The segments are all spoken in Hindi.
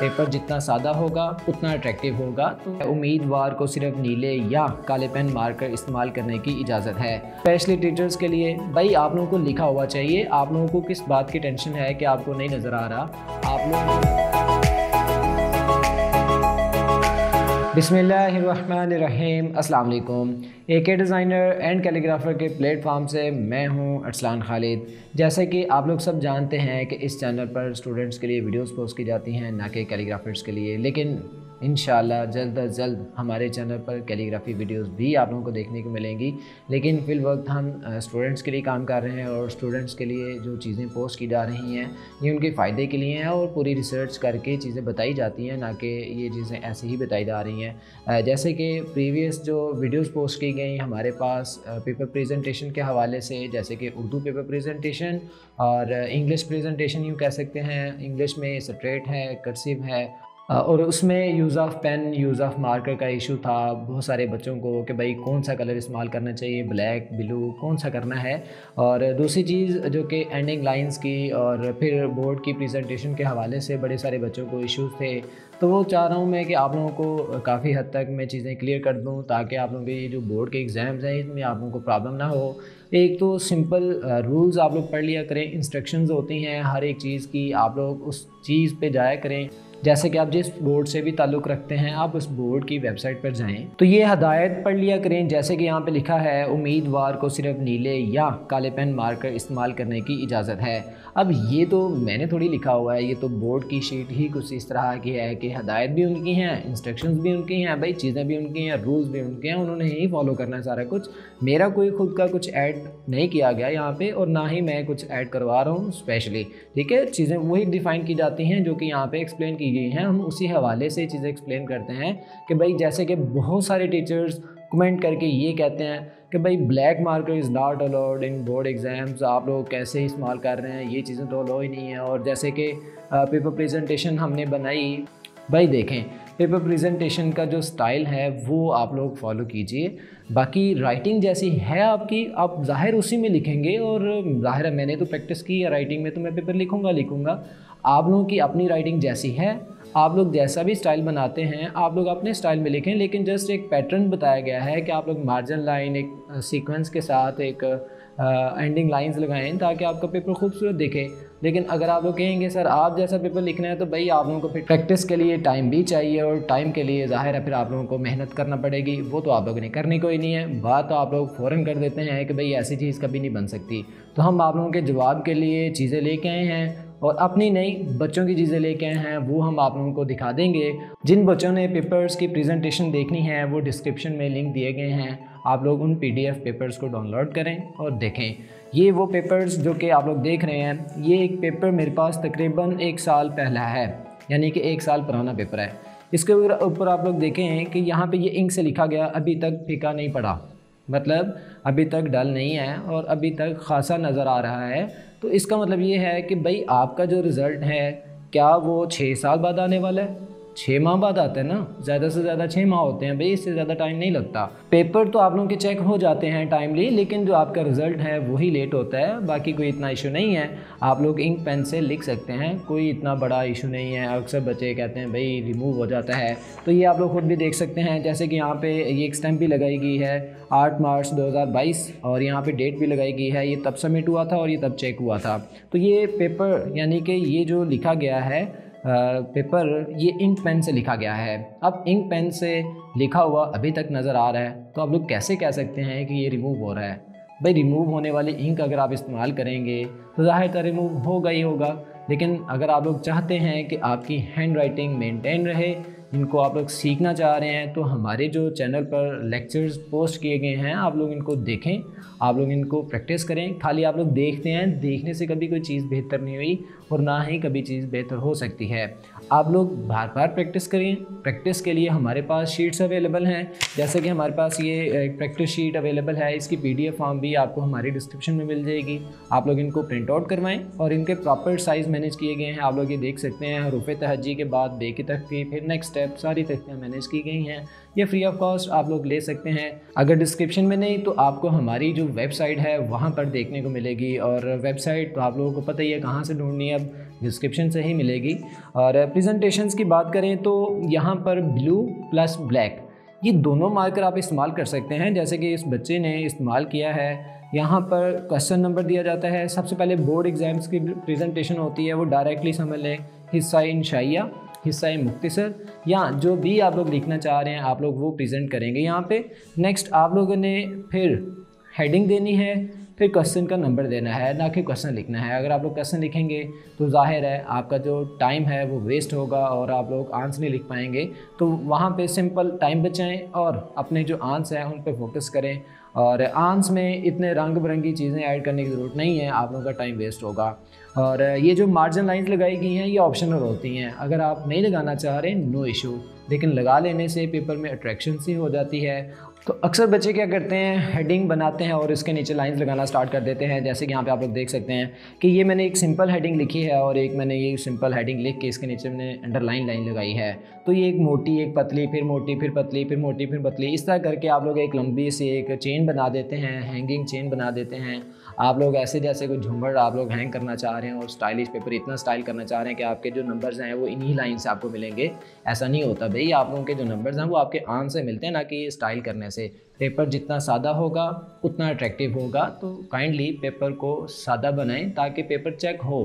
पेपर जितना सादा होगा उतना अट्रैक्टिव होगा। तो उम्मीदवार को सिर्फ नीले या काले पेन मार्कर इस्तेमाल करने की इजाज़त है। स्पेशली टीचर्स के लिए भाई आप लोगों को लिखा हुआ चाहिए। आप लोगों को किस बात की टेंशन है कि आपको नहीं नज़र आ रहा। आप लोग बिस्मिल्लाहिर्रहमानिर्रहीम, अस्सलाम वालेकुम। AK डिज़ाइनर एंड कैलीग्राफर के प्लेटफॉर्म से मैं हूं अरसलान खालिद। जैसे कि आप लोग सब जानते हैं कि इस चैनल पर स्टूडेंट्स के लिए वीडियोस पोस्ट की जाती हैं, ना कि कैलीग्राफर्स के लिए। लेकिन इंशाल्लाह जल्द अज जल्द हमारे चैनल पर कैलीग्राफी वीडियोस भी आप लोगों को देखने को मिलेंगी। लेकिन फ़िल वक्त हम स्टूडेंट्स के लिए काम कर रहे हैं और स्टूडेंट्स के लिए जो चीज़ें पोस्ट की जा रही हैं ये उनके फ़ायदे के लिए हैं और पूरी रिसर्च करके चीज़ें बताई जाती हैं, ना कि ये चीज़ें ऐसे ही बताई जा रही हैं। जैसे कि प्रीवियस जो वीडियोस पोस्ट की गई हमारे पास पेपर प्रेजेंटेशन के हवाले से, जैसे कि उर्दू पेपर प्रेजेंटेशन और इंग्लिश प्रेजेंटेशन यूँ कह सकते हैं। इंग्लिश में स्ट्रेट है, कर्सिव है, और उसमें use of pen, use of marker का इशू था बहुत सारे बच्चों को कि भाई कौन सा कलर इस्तेमाल करना चाहिए, ब्लैक, ब्लू, कौन सा करना है। और दूसरी चीज़ जो कि एंडिंग लाइंस की और फिर बोर्ड की प्रेजेंटेशन के हवाले से बड़े सारे बच्चों को इश्यूज़ थे। तो वो चाह रहा हूँ मैं कि आप लोगों को काफ़ी हद तक मैं चीज़ें क्लियर कर दूँ ताकि आप लोगों के जो बोर्ड के एग्ज़ाम्स हैं इसमें आप लोगों को प्रॉब्लम ना हो। एक तो सिंपल रूल्स आप लोग पढ़ लिया करें, इंस्ट्रक्शंस होती हैं हर एक चीज़ की, आप लोग उस चीज़ पे जाया करें। जैसे कि आप जिस बोर्ड से भी ताल्लुक़ रखते हैं आप उस बोर्ड की वेबसाइट पर जाएं तो ये हदायत पढ़ लिया करें। जैसे कि यहाँ पे लिखा है उम्मीदवार को सिर्फ नीले या काले पेन मार्कर इस्तेमाल करने की इजाज़त है। अब ये तो मैंने थोड़ी लिखा हुआ है, ये तो बोर्ड की शीट ही कुछ इस तरह की है कि हदायत भी उनकी हैं, इंस्ट्रक्शंस भी उनकी हैं, भाई चीज़ें भी उनकी हैं, रूल्स भी उनके हैं, उन्होंने ही फॉलो करना है सारा कुछ। मेरा कोई खुद का कुछ ऐड नहीं किया गया यहाँ पे और ना ही मैं कुछ ऐड करवा रहा हूँ स्पेशली, ठीक है। चीज़ें वही डिफ़ाइन की जाती हैं जो कि यहाँ पे एक्सप्लेन की गई हैं। हम उसी हवाले से चीज़ें एक्सप्लेन करते हैं कि भाई जैसे कि बहुत सारे टीचर्स कमेंट करके ये कहते हैं कि भाई black marker is not allowed in board exams, आप लोग कैसे इस्तेमाल कर रहे हैं, ये चीज़ें तो अलाउ ही नहीं है। और जैसे कि पेपर प्रेजेंटेशन हमने बनाई, भाई देखें पेपर प्रेजेंटेशन का जो स्टाइल है वो आप लोग फॉलो कीजिए। बाकी राइटिंग जैसी है आपकी, आप ज़ाहिर उसी में लिखेंगे और ज़ाहिर है मैंने तो प्रैक्टिस की है राइटिंग में, तो मैं पेपर लिखूँगा। आप लोगों की अपनी राइटिंग जैसी है, आप लोग जैसा भी स्टाइल बनाते हैं आप लोग अपने स्टाइल में लिखें। लेकिन जस्ट एक पैटर्न बताया गया है कि आप लोग मार्जिन लाइन एक सीक्वेंस के साथ एक एंडिंग लाइंस लगाएं ताकि आपका पेपर खूबसूरत दिखे। लेकिन अगर आप लोग कहेंगे सर आप जैसा पेपर लिखना है तो भाई आप लोगों को फिर प्रैक्टिस के लिए टाइम भी चाहिए और टाइम के लिए ज़ाहिर है फिर आप लोगों को मेहनत करना पड़ेगी। वो तो आप लोगों ने करनी कोई नहीं है, बात तो आप लोग फ़ौरन कर देते हैं कि भाई ऐसी चीज़ कभी नहीं बन सकती। तो हम आप लोगों के जवाब के लिए चीज़ें लेके आए हैं और अपनी नई बच्चों की चीज़ें लेके आए हैं, वो हम आप लोगों को दिखा देंगे। जिन बच्चों ने पेपर्स की प्रेजेंटेशन देखनी है वो डिस्क्रिप्शन में लिंक दिए गए हैं, आप लोग उन PDF पेपर्स को डाउनलोड करें और देखें। ये वो पेपर्स जो कि आप लोग देख रहे हैं, ये एक पेपर मेरे पास तकरीबन 1 साल पहला है, यानी कि 1 साल पुराना पेपर है। इसके ऊपर आप लोग देखें कि यहाँ पे ये इंक से लिखा गया अभी तक फीका नहीं पड़ा, मतलब अभी तक डल नहीं है और अभी तक खासा नज़र आ रहा है। तो इसका मतलब ये है कि भाई आपका जो रिज़ल्ट है क्या वो 6 साल बाद आने वाला है? 6 माह बाद आता है ना, ज़्यादा से ज़्यादा 6 माह होते हैं भाई, इससे ज़्यादा टाइम नहीं लगता। पेपर तो आप लोगों के चेक हो जाते हैं टाइमली, लेकिन जो आपका रिज़ल्ट है वही लेट होता है। बाकी कोई इतना इशू नहीं है, आप लोग इंक पेन से लिख सकते हैं, कोई इतना बड़ा इशू नहीं है। अक्सर बच्चे कहते हैं भाई रिमूव हो जाता है, तो ये आप लोग खुद भी देख सकते हैं। जैसे कि यहाँ पे ये एक स्टैम्प भी लगाई गई है 8 मार्च 2022 और यहाँ पे डेट भी लगाई गई है, ये तब सबमिट हुआ था और ये तब चेक हुआ था। तो ये पेपर यानी कि ये जो लिखा गया है पेपर, ये इंक पेन से लिखा गया है। अब इंक पेन से लिखा हुआ अभी तक नज़र आ रहा है, तो आप लोग कैसे कह सकते हैं कि ये रिमूव हो रहा है? भाई रिमूव होने वाली इंक अगर आप इस्तेमाल करेंगे तो ज़ाहिर था रिमूव होगा ही होगा। लेकिन अगर आप लोग चाहते हैं कि आपकी हैंड राइटिंग मेनटेन रहे, इनको आप लोग सीखना चाह रहे हैं, तो हमारे जो चैनल पर लेक्चर्स पोस्ट किए गए हैं आप लोग इनको देखें, आप लोग इनको प्रैक्टिस करें। खाली आप लोग देखते हैं, देखने से कभी कोई चीज़ बेहतर नहीं हुई और ना ही कभी चीज़ बेहतर हो सकती है। आप लोग बार बार प्रैक्टिस करें। प्रैक्टिस के लिए हमारे पास शीट्स अवेलेबल हैं, जैसे कि हमारे पास ये प्रैक्टिस शीट अवेलेबल है, इसकी PDF फॉर्म भी आपको हमारी डिस्क्रिप्शन में मिल जाएगी। आप लोग इनको प्रिंट आउट करवाएं और इनके प्रॉपर साइज़ मैनेज किए गए हैं। आप लोग ये देख सकते हैं, हरूफ़े तहज्जी के बाद बे की तख्ती, फिर नेक्स्ट स्टेप, सारी तख्तियाँ मैनेज की गई हैं। ये फ्री ऑफ कॉस्ट आप लोग ले सकते हैं। अगर डिस्क्रिप्शन में नहीं तो आपको हमारी जो वेबसाइट है वहाँ पर देखने को मिलेगी, और वेबसाइट तो आप लोगों को पता ही है कहाँ से ढूंढनी है। अब डिस्क्रिप्शन से ही मिलेगी। और प्रेजेंटेशंस की बात करें तो यहाँ पर ब्लू प्लस ब्लैक ये दोनों मार्कर आप इस्तेमाल कर सकते हैं, जैसे कि इस बच्चे ने इस्तेमाल किया है। यहाँ पर क्वेश्चन नंबर दिया जाता है। सबसे पहले बोर्ड एग्ज़ाम्स की प्रेजेंटेशन होती है, वो डायरेक्टली समझ लें हिस्सा इंशाइया, हिस्सा मुख्तसर, या जो भी आप लोग लिखना चाह रहे हैं आप लोग वो प्रेजेंट करेंगे यहाँ पे। नेक्स्ट आप लोगों ने फिर हेडिंग देनी है, फिर क्वेश्चन का नंबर देना है, ना कि क्वेश्चन लिखना है। अगर आप लोग क्वेश्चन लिखेंगे तो जाहिर है आपका जो टाइम है वो वेस्ट होगा और आप लोग आंसर नहीं लिख पाएंगे। तो वहाँ पे सिंपल टाइम बचाएं और अपने जो आंसर हैं उन पे फोकस करें। और आंसर में इतने रंग बिरंगी चीज़ें ऐड करने की ज़रूरत नहीं है, आप लोगों का टाइम वेस्ट होगा। और ये जो मार्जिन लाइंस लगाई गई हैं ये ऑप्शनल होती हैं, अगर आप नहीं लगाना चाह रहे नो इशू, लेकिन लगा लेने से पेपर में अट्रैक्शन सी हो जाती है। तो अक्सर बच्चे क्या करते हैं, हेडिंग बनाते हैं और इसके नीचे लाइंस लगाना स्टार्ट कर देते हैं। जैसे कि यहाँ पे आप लोग देख सकते हैं कि ये मैंने एक सिंपल हेडिंग लिखी है और एक मैंने ये सिंपल हेडिंग लिख के इसके नीचे मैंने अंडरलाइन लाइन लगाई है। तो ये एक मोटी, एक पतली, फिर मोटी, फिर पतली, फिर मोटी, फिर पतली, इस तरह करके आप लोग एक लंबी सी एक चेन बना देते हैं, हैंगिंग चेन बना देते हैं। आप लोग ऐसे जैसे कोई झूमर आप लोग हैंग करना चाह रहे हैं और स्टाइलिश पेपर इतना स्टाइल करना चाह रहे हैं कि आपके जो नंबर्स हैं वो इन्हीं लाइन से आपको मिलेंगे। ऐसा नहीं होता भाई, आप लोगों के जो नंबर्स हैं वो आपके आम से मिलते हैं, ना कि स्टाइल करने से। पेपर जितना सादा होगा उतना अट्रैक्टिव होगा। तो काइंडली पेपर को सादा बनाएं ताकि पेपर चेक हो।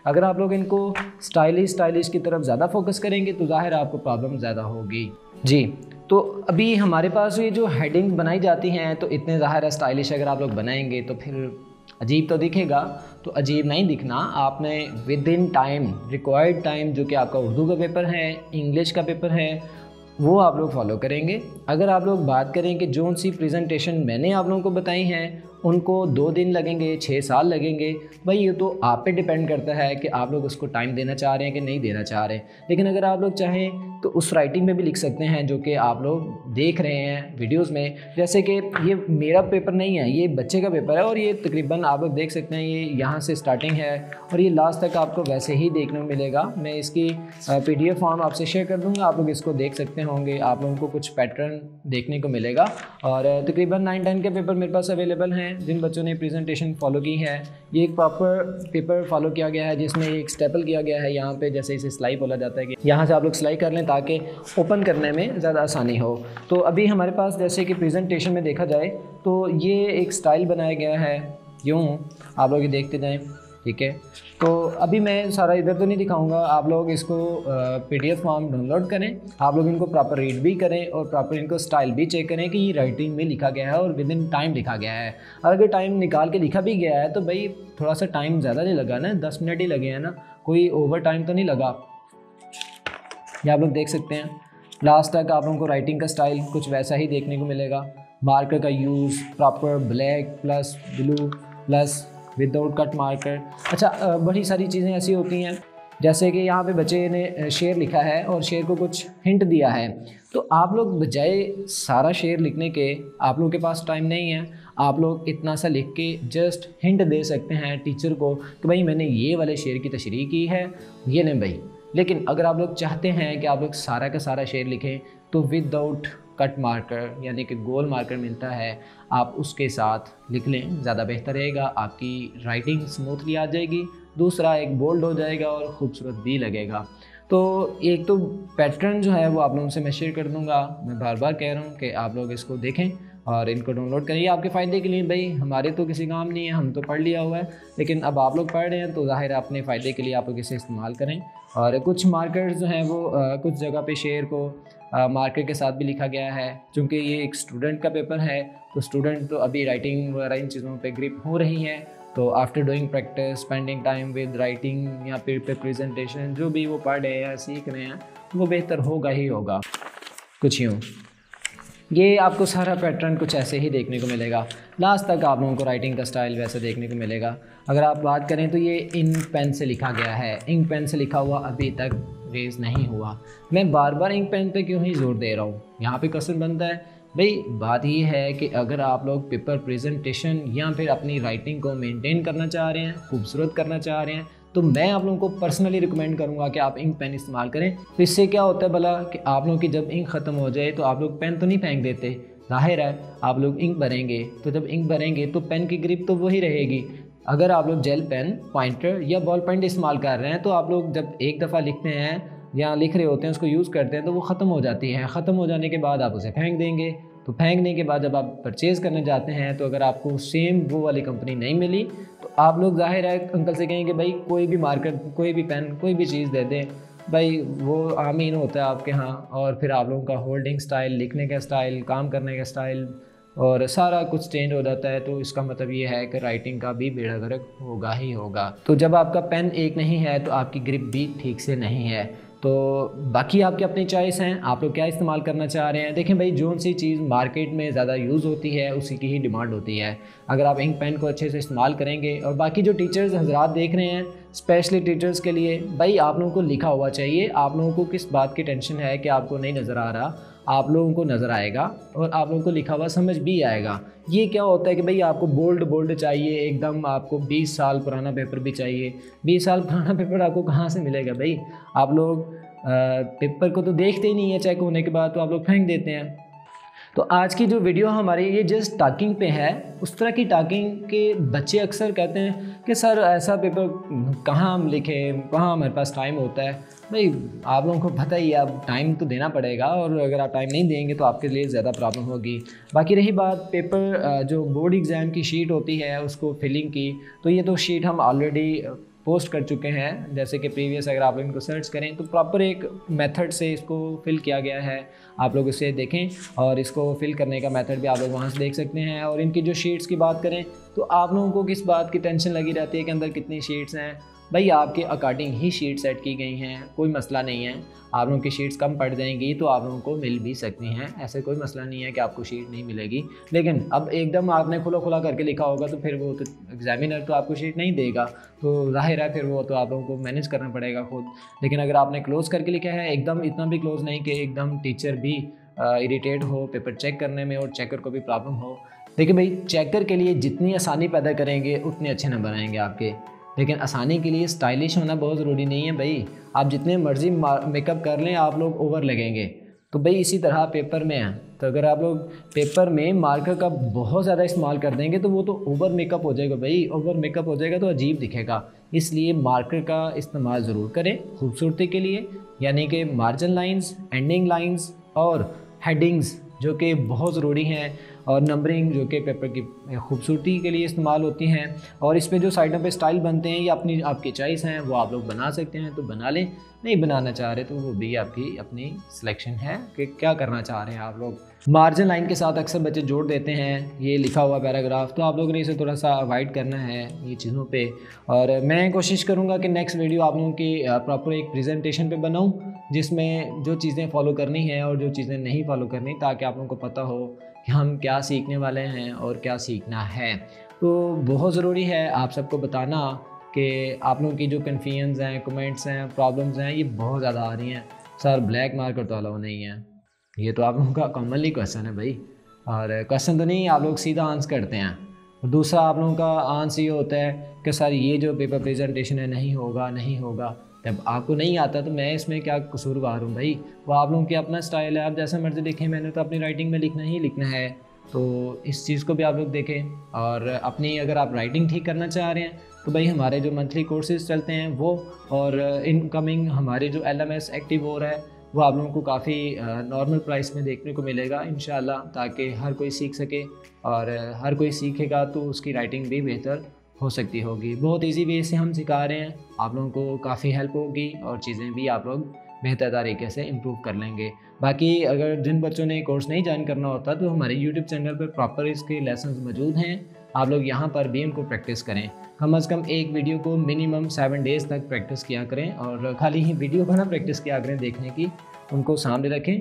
अगर आप लोग इनको स्टाइलिश की तरफ ज़्यादा फोकस करेंगे तो ज़ाहिर आपको प्रॉब्लम ज़्यादा होगी जी। तो अभी हमारे पास ये जो हेडिंग बनाई जाती हैं तो इतने ज़ाहिर स्टाइलिश अगर आप लोग बनाएंगे तो फिर अजीब तो दिखेगा। तो अजीब नहीं दिखना, आपने with in time, required time, जो कि आपका उर्दू का पेपर है, इंग्लिश का पेपर है, वो आप लोग फॉलो करेंगे। अगर आप लोग बात करें कि जो सी प्रेजेंटेशन मैंने आप लोगों को बताई हैं उनको 2 दिन लगेंगे, 6 साल लगेंगे, भाई ये तो आप पे डिपेंड करता है कि आप लोग उसको टाइम देना चाह रहे हैं कि नहीं देना चाह रहे हैं। लेकिन अगर आप लोग चाहें तो उस राइटिंग में भी लिख सकते हैं जो कि आप लोग देख रहे हैं वीडियोस में। जैसे कि ये मेरा पेपर नहीं है, ये बच्चे का पेपर है और ये तकरीबन आप लोग देख सकते हैं ये यहाँ से स्टार्टिंग है और ये लास्ट तक आपको वैसे ही देखने को मिलेगा। मैं इसकी PDF फॉर्म आपसे शेयर कर दूँगा, आप लोग इसको देख सकते होंगे, आप लोगों को कुछ पैटर्न देखने को मिलेगा। और तकरीबन 9-10 के पेपर मेरे पास अवेलेबल हैं जिन बच्चों ने प्रेजेंटेशन फॉलो की है। ये एक प्रॉपर पेपर फॉलो किया गया है जिसमें एक स्टेपल किया गया है यहाँ पे, जैसे इसे सिलाई बोला जाता है कि यहाँ से आप लोग सिलाई कर लें ताकि ओपन करने में ज़्यादा आसानी हो। तो अभी हमारे पास जैसे कि प्रेजेंटेशन में देखा जाए तो ये एक स्टाइल बनाया गया है, यूँ आप लोग ये देखते जाएं, ठीक है। तो अभी मैं सारा इधर तो नहीं दिखाऊंगा, आप लोग इसको PDF फॉर्म डाउनलोड करें, आप लोग इनको प्रॉपर रीड भी करें और प्रॉपर इनको स्टाइल भी चेक करें कि ये राइटिंग में लिखा गया है और विद इन टाइम लिखा गया है। अगर टाइम निकाल के लिखा भी गया है तो भाई थोड़ा सा टाइम ज़्यादा नहीं लगा ना, 10 मिनट ही लगे हैं ना, कोई ओवर टाइम तो नहीं लगा। ये आप लोग देख सकते हैं लास्ट तक आप लोगों को राइटिंग का स्टाइल कुछ वैसा ही देखने को मिलेगा। मार्कर का use proper black plus blue plus without cut marker. अच्छा, बड़ी सारी चीज़ें ऐसी होती हैं जैसे कि यहाँ पे बच्चे ने शेर लिखा है और शेर को कुछ हिंट दिया है, तो आप लोग बजाय सारा शेर लिखने के, आप लोगों के पास टाइम नहीं है, आप लोग इतना सा लिख के जस्ट हिंट दे सकते हैं टीचर को कि भाई मैंने ये वाले शेर की तशरीह की है, ये लें भाई। लेकिन अगर आप लोग चाहते हैं कि आप लोग सारा का सारा शेर लिखें तो विदाउट कट मार्कर यानी कि गोल मार्कर मिलता है, आप उसके साथ लिख लें, ज़्यादा बेहतर रहेगा, आपकी राइटिंग स्मूथली आ जाएगी, दूसरा एक बोल्ड हो जाएगा और ख़ूबसूरत भी लगेगा। तो एक तो पैटर्न जो है वो आप लोगों से मैं शेयर कर दूँगा, मैं बार बार कह रहा हूँ कि आप लोग इसको देखें और इनको डाउनलोड करें, ये आपके फ़ायदे के लिए। भाई हमारे तो किसी काम नहीं है, हम तो पढ़ लिया हुआ है, लेकिन अब आप लोग पढ़ रहे हैं तो ज़ाहिर है अपने फ़ायदे के लिए आप लोग इसे इस्तेमाल करें। और कुछ मार्कर्स जो हैं वो कुछ जगह पे शेर को मार्कर के साथ भी लिखा गया है, चूँकि ये एक स्टूडेंट का पेपर है तो स्टूडेंट तो अभी राइटिंग वगैरह इन चीज़ों पे ग्रिप हो रही है। तो after doing practice, spending time with writing या फिर प्रेजेंटेशन, जो भी वो पढ़ रहे हैं सीख रहे हैं वो बेहतर होगा ही होगा। कुछ यूँ ये आपको सारा पैटर्न कुछ ऐसे ही देखने को मिलेगा, लास्ट तक आप लोगों को राइटिंग का स्टाइल वैसे देखने को मिलेगा। अगर आप बात करें तो ये इंक पेन से लिखा गया है, इंक पेन से लिखा हुआ अभी तक रेज नहीं हुआ। मैं बार बार इंक पेन पे क्यों ही जोर दे रहा हूँ, यहाँ पे क्वेश्चन बनता है भाई, बात ये है कि अगर आप लोग पेपर प्रेजेंटेशन या फिर अपनी राइटिंग को मेंटेन करना चाह रहे हैं, खूबसूरत करना चाह रहे हैं, तो मैं आप लोगों को पर्सनली रिकमेंड करूंगा कि आप इंक पेन इस्तेमाल करें। तो इससे क्या होता है भला कि आप लोगों की जब इंक ख़त्म हो जाए तो आप लोग पेन तो नहीं फेंक देते, जाहिर है आप लोग इंक भरेंगे, तो जब इंक भरेंगे तो पेन की ग्रिप तो वही रहेगी। अगर आप लोग जेल पेन, पॉइंटर या बॉल पेन इस्तेमाल कर रहे हैं तो आप लोग जब एक दफ़ा लिखते हैं या लिख रहे होते हैं, उसको यूज़ करते हैं तो वो ख़त्म हो जाती है। ख़त्म हो जाने के बाद आप उसे फेंक देंगे। तो फेंकने के बाद जब आप परचेज़ करने जाते हैं तो अगर आपको सेम वो वाली कंपनी नहीं मिली तो आप लोग ज़ाहिर है अंकल से कहेंगे भाई कोई भी मार्कर, कोई भी पेन, कोई भी चीज़ दे दें, भाई वो आमीन होता है आपके यहाँ। और फिर आप लोगों का होल्डिंग स्टाइल, लिखने का स्टाइल, काम करने का स्टाइल और सारा कुछ चेंज हो जाता है। तो इसका मतलब ये है कि राइटिंग का भी बेड़ा गर्क होगा ही होगा। तो जब आपका पेन एक नहीं है तो आपकी ग्रिप भी ठीक से नहीं है। तो बाकी आपकी अपनी चॉइस हैं, आप लोग क्या इस्तेमाल करना चाह रहे हैं। देखें भाई, जो सी चीज़ मार्केट में ज़्यादा यूज़ होती है उसी की ही डिमांड होती है। अगर आप इंक पेन को अच्छे से इस्तेमाल करेंगे, और बाकी जो टीचर्स हजरात देख रहे हैं, स्पेशली टीचर्स के लिए भाई आप लोगों को लिखा हुआ चाहिए। आप लोगों को किस बात की टेंशन है कि आपको नहीं नज़र आ रहा, आप लोगों को नज़र आएगा और आप लोगों को लिखा हुआ समझ भी आएगा। ये क्या होता है कि भाई आपको बोल्ड बोल्ड चाहिए एकदम, आपको 20 साल पुराना पेपर भी चाहिए। 20 साल पुराना पेपर आपको कहाँ से मिलेगा भाई। आप लोग पेपर को तो देखते ही नहीं है चेक होने के बाद, तो आप लोग फेंक देते हैं। तो आज की जो वीडियो हमारी ये जस्ट टाकिंग पे है। उस तरह की टाकिंग के बच्चे अक्सर कहते हैं कि सर ऐसा पेपर कहाँ हम लिखें, कहाँ हमारे पास टाइम होता है। भाई आप लोगों को पता ही है, अब टाइम तो देना पड़ेगा, और अगर आप टाइम नहीं देंगे तो आपके लिए ज़्यादा प्रॉब्लम होगी। बाकी रही बात पेपर, जो बोर्ड एग्ज़ाम की शीट होती है उसको फिलिंग की, तो ये तो शीट हम ऑलरेडी पोस्ट कर चुके हैं। जैसे कि प्रीवियस अगर आप लोग इनको सर्च करें तो प्रॉपर एक मेथड से इसको फिल किया गया है, आप लोग इसे देखें। और इसको फिल करने का मेथड भी आप लोग वहाँ से देख सकते हैं। और इनकी जो शीट्स की बात करें तो आप लोगों को किस बात की टेंशन लगी रहती है कि अंदर कितनी शीट्स हैं। भाई आपके अकॉर्डिंग ही शीट सेट की गई हैं, कोई मसला नहीं है। आप लोगों की शीट्स कम पड़ जाएंगी तो आप लोगों को मिल भी सकती हैं, ऐसे कोई मसला नहीं है कि आपको शीट नहीं मिलेगी। लेकिन अब एकदम आपने खुला खुला करके लिखा होगा तो फिर वो तो एग्जामिनर तो आपको शीट नहीं देगा, तो जाहिर है फिर वो तो आप लोगों को मैनेज करना पड़ेगा खुद। लेकिन अगर आपने क्लोज करके लिखा है, एकदम इतना भी क्लोज नहीं कि एकदम टीचर भी इरिटेट हो पेपर चेक करने में और चेकर को भी प्रॉब्लम हो। देखिए भाई, चेकर के लिए जितनी आसानी पैदा करेंगे उतने अच्छे नंबर आएंगे आपके। लेकिन आसानी के लिए स्टाइलिश होना बहुत ज़रूरी नहीं है भाई। आप जितने मर्ज़ी मेकअप कर लें आप लोग ओवर लगेंगे। तो भाई इसी तरह पेपर में है, तो अगर आप लोग पेपर में मार्कर का बहुत ज़्यादा इस्तेमाल कर देंगे तो वो तो ओवर मेकअप हो जाएगा भाई। ओवर मेकअप हो जाएगा तो अजीब दिखेगा। इसलिए मार्कर का इस्तेमाल ज़रूर करें खूबसूरती के लिए, यानी कि मार्जिन लाइंस, एंडिंग लाइंस और हेडिंग्स जो कि बहुत ज़रूरी हैं, और नंबरिंग जो कि पेपर की खूबसूरती के लिए इस्तेमाल होती हैं। और इस पे जो साइडों पे स्टाइल बनते हैं ये अपनी आपकी चॉइस हैं, वो आप लोग बना सकते हैं तो बना लें, नहीं बनाना चाह रहे तो वो भी आपकी अपनी सिलेक्शन है कि क्या करना चाह रहे हैं आप लोग। मार्जिन लाइन के साथ अक्सर बच्चे जोड़ देते हैं ये लिखा हुआ पैराग्राफ, तो आप लोगों ने इसे थोड़ा सा अवॉइड करना है ये चीज़ों पे। और मैं कोशिश करूँगा कि नेक्स्ट वीडियो आप लोगों की प्रॉपर एक प्रेजेंटेशन पे बनाऊँ जिसमें जो चीज़ें फॉलो करनी है और जो चीज़ें नहीं फॉलो करनी, ताकि आप लोगों को पता हो कि हम क्या सीखने वाले हैं और क्या सीखना है। तो बहुत ज़रूरी है आप सबको बताना कि आप लोगों की जो कन्फ्यूजन्स हैं, कमेंट्स हैं, प्रॉब्लम्स हैं, ये बहुत ज़्यादा आ रही हैं। सर ब्लैक मार्कर तो अलाउ नहीं है, ये तो आप लोगों का कॉमनली क्वेश्चन है भाई। और क्वेश्चन तो नहीं, आप लोग सीधा आंसर करते हैं। और दूसरा आप लोगों का आंसर ये होता है कि सर ये जो पेपर प्रेजेंटेशन है नहीं होगा, नहीं होगा। जब आपको नहीं आता तो मैं इसमें क्या कसूरवार हूँ भाई। वो आप लोगों की अपना स्टाइल है, आप जैसा मर्जी लिखें, मैंने तो अपनी राइटिंग में लिखना ही लिखना है। तो इस चीज़ को भी आप लोग देखें। और अपनी अगर आप राइटिंग ठीक करना चाह रहे हैं तो भाई हमारे जो मंथली कोर्सेज चलते हैं वो, और इनकमिंग हमारे जो LMS एक्टिव हो रहा है वो आप लोगों को काफ़ी नॉर्मल प्राइस में देखने को मिलेगा इंशाल्लाह, ताकि हर कोई सीख सके। और हर कोई सीखेगा तो उसकी राइटिंग भी बेहतर हो सकती होगी। बहुत इजी वे से हम सिखा रहे हैं, आप लोगों को काफ़ी हेल्प होगी और चीज़ें भी आप लोग बेहतर तरीके से इम्प्रूव कर लेंगे। बाकी अगर जिन बच्चों ने कोर्स नहीं ज्वाइन करना होता तो हमारे यूट्यूब चैनल पर प्रॉपर इसके लेसन्स मौजूद हैं, आप लोग यहाँ पर भी उनको प्रैक्टिस करें। कम से कम एक वीडियो को मिनिमम 7 डेज़ तक प्रैक्टिस किया करें, और खाली ही वीडियो को ना प्रैक्टिस किया करें देखने की, उनको सामने रखें,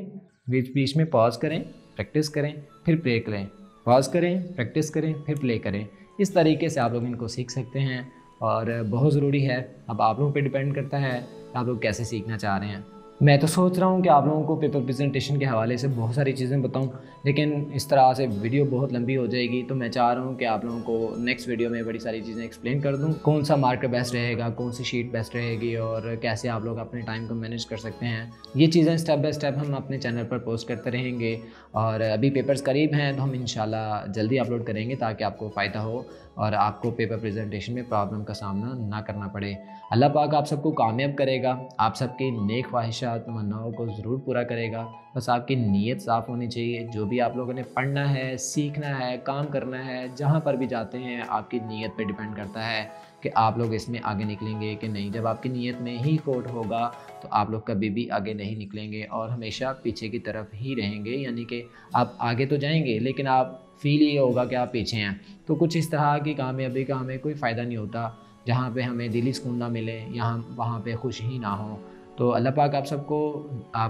बीच बीच में पॉज करें, प्रैक्टिस करें, फिर प्ले करें, पॉज करें, प्रैक्टिस करें, फिर प्ले करें। इस तरीके से आप लोग इनको सीख सकते हैं, और बहुत ज़रूरी है। अब आप लोगों पे डिपेंड करता है आप लोग कैसे सीखना चाह रहे हैं। मैं तो सोच रहा हूँ कि आप लोगों को पेपर प्रेजेंटेशन के हवाले से बहुत सारी चीज़ें बताऊँ, लेकिन इस तरह से वीडियो बहुत लंबी हो जाएगी। तो मैं चाह रहा हूँ कि आप लोगों को नेक्स्ट वीडियो में बड़ी सारी चीज़ें एक्सप्लेन कर दूँ, कौन सा मार्कर बेस्ट रहेगा, कौन सी शीट बेस्ट रहेगी, और कैसे आप लोग अपने टाइम को मैनेज कर सकते हैं। ये चीज़ें स्टेप बाय स्टेप हम अपने चैनल पर पोस्ट करते रहेंगे। और अभी पेपर्स करीब हैं तो हम इंशाल्लाह जल्दी अपलोड करेंगे ताकि आपको फ़ायदा हो। और आपको पेपर प्रेजेंटेशन में प्रॉब्लम का सामना ना करना पड़े। अल्लाह पाक आप सबको कामयाब करेगा, आप सबकी नेक ख्वाहिशात तमन्नाओं को ज़रूर पूरा करेगा। बस आपकी नीयत साफ़ होनी चाहिए। जो भी आप लोगों ने पढ़ना है, सीखना है, काम करना है, जहाँ पर भी जाते हैं आपकी नीयत पे डिपेंड करता है कि आप लोग इसमें आगे निकलेंगे कि नहीं। जब आपकी नीयत में ही खोट होगा तो आप लोग कभी भी आगे नहीं निकलेंगे और हमेशा पीछे की तरफ ही रहेंगे, यानी कि आप आगे तो जाएंगे लेकिन आप फील ये होगा कि आप पीछे हैं। तो कुछ इस तरह की कामयाबी का हमें कोई फ़ायदा नहीं होता जहाँ पे हमें दिली सुकून ना मिले, यहाँ वहाँ पे खुश ही ना हो। तो अल्लाह पाक आप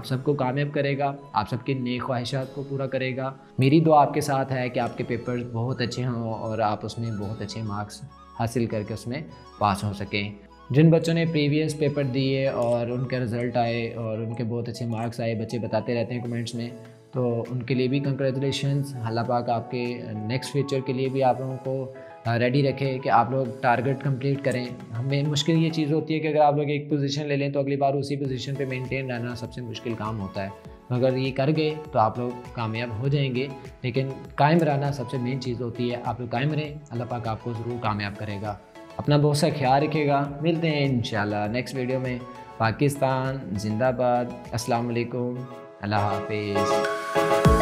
सबको कामयाब करेगा, आप सबकी नेक ख्वाहिशात को पूरा करेगा। मेरी दुआ आपके साथ है कि आपके पेपर्स बहुत अच्छे हों और आप उसमें बहुत अच्छे मार्क्स हासिल करके उसमें पास हो सकें। जिन बच्चों ने प्रीवियस पेपर दिए और उनके रिज़ल्ट आए और उनके बहुत अच्छे मार्क्स आए, बच्चे बताते रहते हैं कमेंट्स में, तो उनके लिए भी कंग्रेचुलेशंस। अल्लाह पाक आपके नेक्स्ट फ्यूचर के लिए भी आप लोगों को रेडी रखे कि आप लोग टारगेट कंप्लीट करें। हमें मुश्किल ये चीज़ होती है कि अगर आप लोग एक पोजीशन ले लें तो अगली बार उसी पोजीशन पे मेंटेन रहना सबसे मुश्किल काम होता है। अगर ये कर गए तो आप लोग कामयाब हो जाएंगे, लेकिन कायम रहना सबसे मेन चीज़ होती है। आप लोग कायम रहें, अल्लाह पाक आपको ज़रूर कामयाब करेगा। अपना बहुत सा ख्याल रखिएगा। मिलते हैं इंशाल्लाह नेक्स्ट वीडियो में। पाकिस्तान जिंदाबाद। अस्सलाम वालेकुम, अल्लाह हाफिज़।